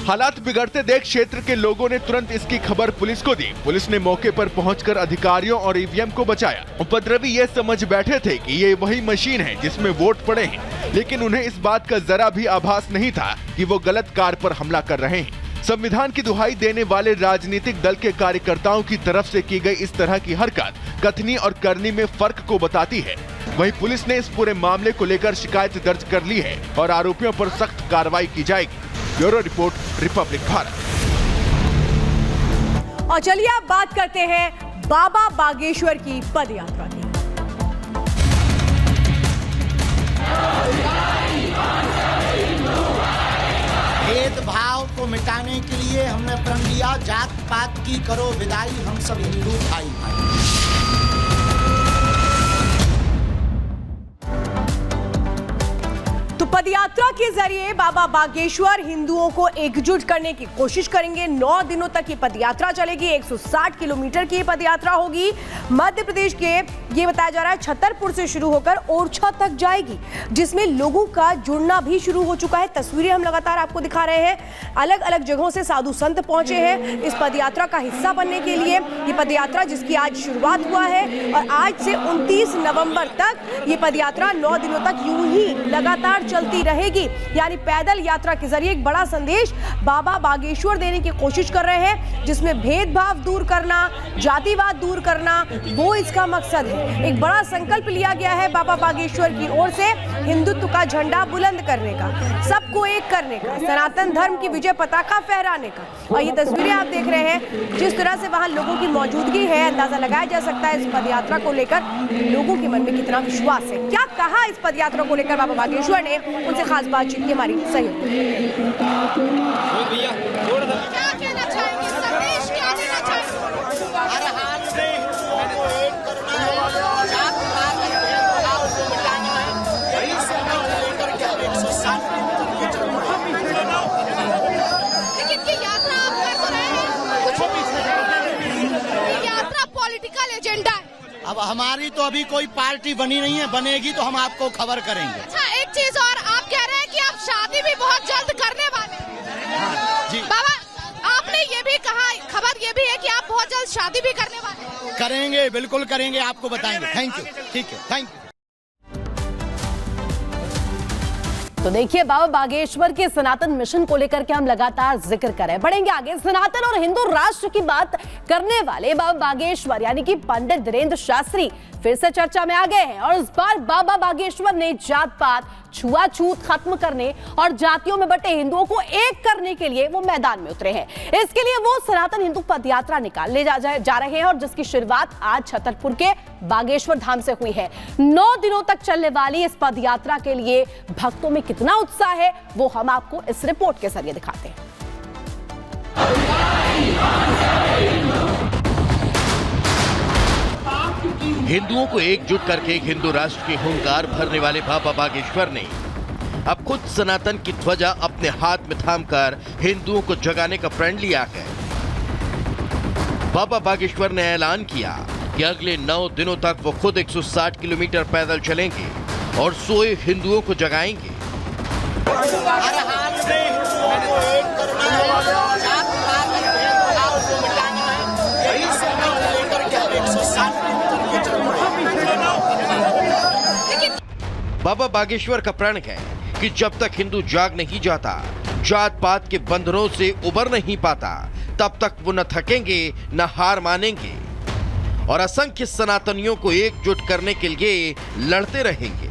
हालात बिगड़ते देख क्षेत्र के लोगों ने तुरंत इसकी खबर पुलिस को दी। पुलिस ने मौके पर पहुंचकर अधिकारियों और ईवीएम को बचाया। उपद्रवी ये समझ बैठे थे कि ये वही मशीन है जिसमें वोट पड़े हैं, लेकिन उन्हें इस बात का जरा भी आभास नहीं था कि वो गलत कार पर हमला कर रहे हैं। संविधान की दुहाई देने वाले राजनीतिक दल के कार्यकर्ताओं की तरफ से की गई इस तरह की हरकत कथनी और करनी में फर्क को बताती है। वहीं पुलिस ने इस पूरे मामले को लेकर शिकायत दर्ज कर ली है और आरोपियों पर सख्त कार्रवाई की जाएगी। Bureau report, Republic Bharat. और चलिए अब बात करते हैं बाबा बागेश्वर की पदयात्रा की। भेदभाव को मिटाने के लिए हमने प्रण लिया, जात पात की करो विदाई, हम सब हिंदू भाई भाई। तो पदयात्रा के जरिए बाबा बागेश्वर हिंदुओं को एकजुट करने की कोशिश करेंगे। 9 दिनों तक ये पदयात्रा चलेगी। 160 किलोमीटर की पदयात्रा होगी। मध्य प्रदेश के ये बताया जा रहा है छतरपुर से शुरू होकर ओरछा तक जाएगी, जिसमें लोगों का जुड़ना भी शुरू हो चुका है। तस्वीरें हम लगातार आपको दिखा रहे हैं। अलग अलग जगहों से साधु संत पहुंचे हैं इस पदयात्रा का हिस्सा बनने के लिए। ये पदयात्रा जिसकी आज शुरुआत हुआ है और आज से 29 नवंबर तक ये पदयात्रा 9 दिनों तक यूं ही लगातार चलती रहेगी। यानी पैदल यात्रा के जरिए एक बड़ा संदेश बाबा बागेश्वर देने की कोशिश कर रहे हैं, जिसमें भेदभाव दूर करना, जातिवाद दूर करना, वो इसका मकसद है। एक बड़ा संकल्प लिया गया है बाबा बागेश्वर की ओर से हिंदुत्व का झंडा बुलंद करने का, सबको एक करने का, सनातन धर्म की विजय पताका फहराने का। और ये तस्वीरें आप देख रहे हैं, जिस तरह से वहां लोगों की मौजूदगी है, अंदाजा लगाया जा सकता है इस पदयात्रा को लेकर लोगों के मन में कितना विश्वास है। क्या कहा इस पदयात्रा को लेकर बाबा बागेश्वर ने, उनसे खास बातचीत की हमारी सहयोगी। पॉलिटिकल एजेंडा है। अब हमारी तो अभी कोई पार्टी बनी नहीं है, बनेगी तो हम आपको खबर करेंगे। अच्छा, एक चीज और, आप कह रहे हैं कि आप शादी भी बहुत जल्द करने वाले हैं। जी बाबा, आपने ये भी कहा, खबर ये भी है कि आप बहुत जल्द शादी भी करने वाले हैं। करेंगे, बिल्कुल करेंगे, आपको बताएंगे। Thank you. ठीक है, थैंक यू। तो देखिए, बाबा बागेश्वर के सनातन मिशन को लेकर के हम लगातार जिक्र करें, बढ़ेंगे आगे। सनातन और हिंदू राष्ट्र की बात करने वाले बाबा बागेश्वर यानी कि पंडित धीरेन्द्र शास्त्री फिर से चर्चा में आ गए हैं। और इस बार बाबा बागेश्वर ने जात पात, छुआछूत खत्म करने और जातियों में बटे हिंदुओं को एक करने के लिए वो मैदान में उतरे हैं। इसके लिए वो सनातन हिंदू पदयात्रा निकालने जा रहे हैं और जिसकी शुरुआत आज छतरपुर के बागेश्वर धाम से हुई है। 9 दिनों तक चलने वाली इस पदयात्रा के लिए भक्तों में कितना उत्साह है, वो हम आपको इस रिपोर्ट के जरिए दिखाते हैं। हिंदुओं को एकजुट करके एक हिंदू राष्ट्र की हुंकार भरने वाले बाबा बागेश्वर ने अब खुद सनातन की ध्वजा अपने हाथ में थामकर हिंदुओं को जगाने का प्रण लिया है। बाबा बागेश्वर ने ऐलान किया कि अगले 9 दिनों तक वो खुद 160 किलोमीटर पैदल चलेंगे और सोए हिंदुओं को जगाएंगे। बाबा बागेश्वर का प्रण है कि जब तक हिंदू जाग नहीं जाता, जात पात के बंधनों से उबर नहीं पाता, तब तक वो न थकेंगे न हार मानेंगे और असंख्य सनातनियों को एकजुट करने के लिए लड़ते रहेंगे।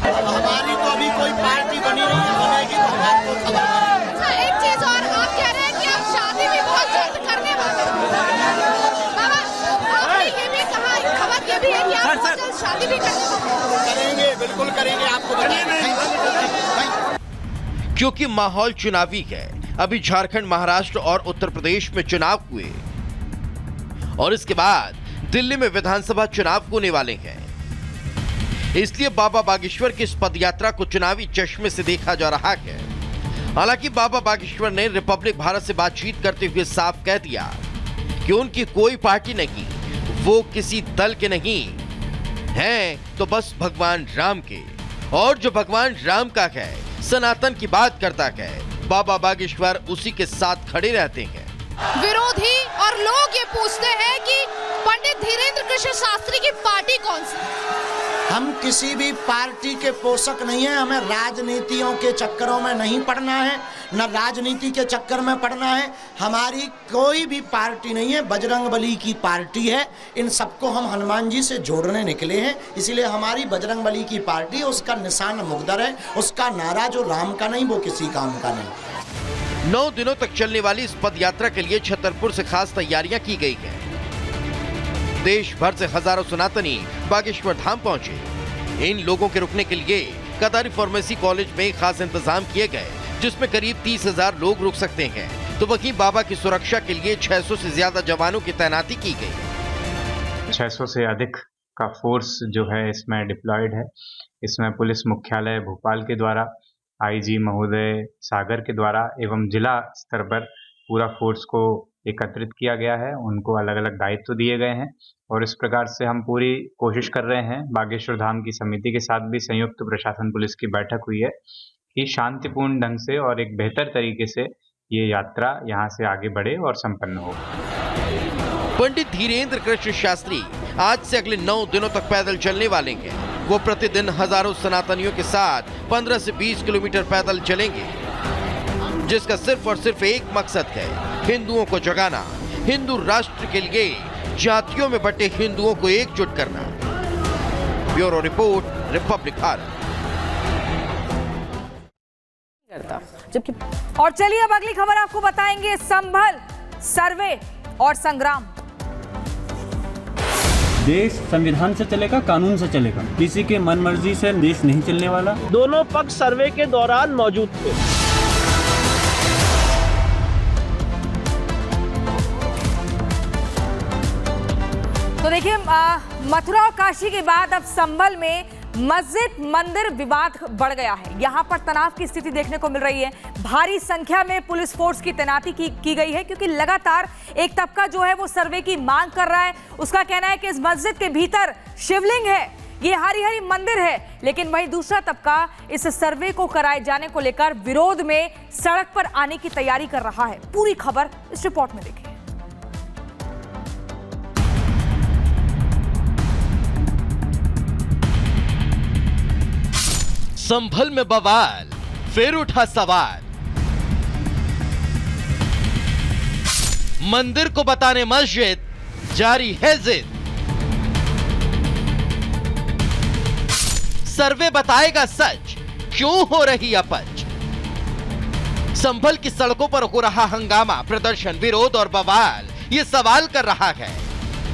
हमारी तो अभी कोई पार्टी बनी नहीं है, बनेगी तो हम आपको खबर करेंगे। अच्छा, एक चीज और, आप कह रहे हैं कि आप शादी भी बहुत जल्द करने वाले हैं। बाबा, आपने ये भी कहा, खबर ये भी है कि आप बहुत जल्द शादी भी करने वाले हैं। करेंगे, बिल्कुल करेंगे, आपको बताएंगे। क्योंकि माहौल चुनावी है। अभी झारखंड, महाराष्ट्र और उत्तर प्रदेश में चुनाव हुए और इसके बाद दिल्ली में विधानसभा चुनाव होने वाले हैं। इसलिए बाबा बागेश्वर की इस पदयात्रा को चुनावी चश्मे से देखा जा रहा है। हालांकि बाबा बागेश्वर ने रिपब्लिक भारत से बातचीत करते हुए साफ कह दिया कि उनकी कोई पार्टी नहीं, वो किसी दल के नहीं हैं, तो बस भगवान राम के। और जो भगवान राम का है, सनातन की बात करता है, बाबा बागेश्वर उसी के साथ खड़े रहते हैं। विरोधी और लोग ये पूछते हैं कि पंडित धीरेन्द्र कृष्ण शास्त्री की पार्टी कौन सी? हम किसी भी पार्टी के पोषक नहीं है, हमें राजनीतियों के चक्करों में नहीं पड़ना है, न राजनीति के चक्कर में पड़ना है। हमारी कोई भी पार्टी नहीं है, बजरंगबली की पार्टी है। इन सबको हम हनुमान जी से जोड़ने निकले हैं, इसीलिए हमारी बजरंगबली की पार्टी, उसका निशान मुकद्दर है, उसका नारा जो राम का नहीं वो किसी काम का नहीं। 9 दिनों तक चलने वाली इस पद यात्रा के लिए छतरपुर से खास तैयारियां की गई हैं। देश भर से हजारों सनातनी बागेश्वर धाम पहुंचे। इन लोगों के रुकने के लिए कतारी फार्मेसी कॉलेज में खास इंतजाम किए गए, जिसमें करीब 30,000 लोग रुक सकते हैं। तो वहीं बाबा की सुरक्षा के लिए 600 से ज्यादा जवानों की तैनाती की गई। 600 से अधिक का फोर्स जो है इसमें डिप्लॉयड है। इसमें पुलिस मुख्यालय भोपाल के द्वारा, आईजी महोदय सागर के द्वारा एवं जिला स्तर पर पूरा फोर्स को एकत्रित किया गया है। उनको अलग अलग दायित्व दिए गए हैं और इस प्रकार से हम पूरी कोशिश कर रहे हैं। बागेश्वर धाम की समिति के साथ भी संयुक्त प्रशासन पुलिस की बैठक हुई है कि शांतिपूर्ण ढंग से और एक बेहतर तरीके से ये यात्रा यहाँ से आगे बढ़े और संपन्न हो। पंडित धीरेन्द्र कृष्ण शास्त्री आज से अगले 9 दिनों तक पैदल चलने वाले हैं। वो प्रतिदिन हजारों सनातनियों के साथ 15 से 20 किलोमीटर पैदल चलेंगे, जिसका सिर्फ और सिर्फ एक मकसद है, हिंदुओं को जगाना, हिंदू राष्ट्र के लिए जातियों में बंटे हिंदुओं को एकजुट करना। Bureau report, Republic Bharat. जबकि और चलिए अब अगली खबर आपको बताएंगे। संभल, सर्वे और संग्राम। देश संविधान से चलेगा, कानून से चलेगा, किसी के मनमर्जी से देश नहीं चलने वाला। दोनों पक्ष सर्वे के दौरान मौजूद थे। तो देखिए, मथुरा और काशी के बाद अब संभल में मस्जिद मंदिर विवाद बढ़ गया है। यहाँ पर तनाव की स्थिति देखने को मिल रही है। भारी संख्या में पुलिस फोर्स की तैनाती की गई है, क्योंकि लगातार एक तबका जो है वो सर्वे की मांग कर रहा है। उसका कहना है कि इस मस्जिद के भीतर शिवलिंग है, ये हरी हरी मंदिर है, लेकिन वहीं दूसरा तबका इस सर्वे को कराए जाने को लेकर विरोध में सड़क पर आने की तैयारी कर रहा है। पूरी खबर इस रिपोर्ट में देखिए। संभल में बवाल, फिर उठा सवाल। मंदिर को बताने मस्जिद, जारी है जिद। सर्वे बताएगा सच, क्यों हो रही अपच। संभल की सड़कों पर हो रहा हंगामा, प्रदर्शन, विरोध और बवाल ये सवाल कर रहा है